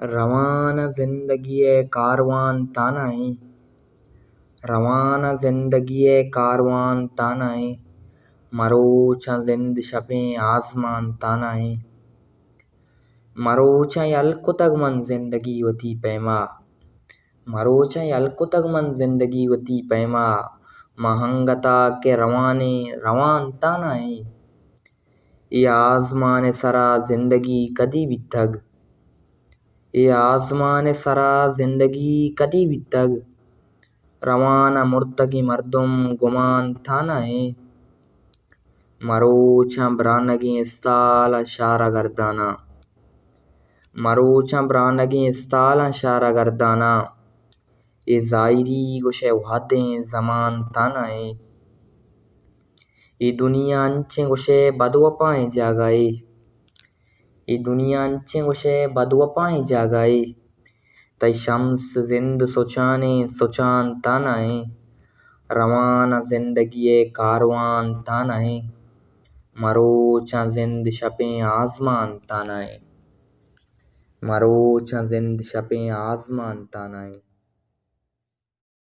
روانہ زندگی کاروان تانائیں، روانہ زندگی کاروان تانائیں، مروچاں زند شپیں آسمان تانائیں، مروچاں یل کتگ من زندگی وتی پیما، مروچاں یل کتگ من زندگی وتی پیما، مہنگتا کہ روانے روان تانائیں، ای آسمان سرا زندگی کدی بتگ، ای آسمان سرا زندگی کدی بتگ، روانہ مُرتگی مردم گمان تانائیں، مروچاں برانگیں استالاں شار گردانا، مروچاں برانگیں استالاں شار گردانا، ای ظاہری گوشے وہدیں زمان تانائیں، ای دنیا انچیں گوشے بدوپائیں جاگہ اے، ای دنیا انچیں گوشے بدوپائیں جاگہ اے، تئی شمس زند سوچانے سوچان تانائیں، روانہ زندگی کاروان تانائیں، مروچاں زند شپیں آسمان تانائیں، مروچاں زند شپیں آسمان تانائیں۔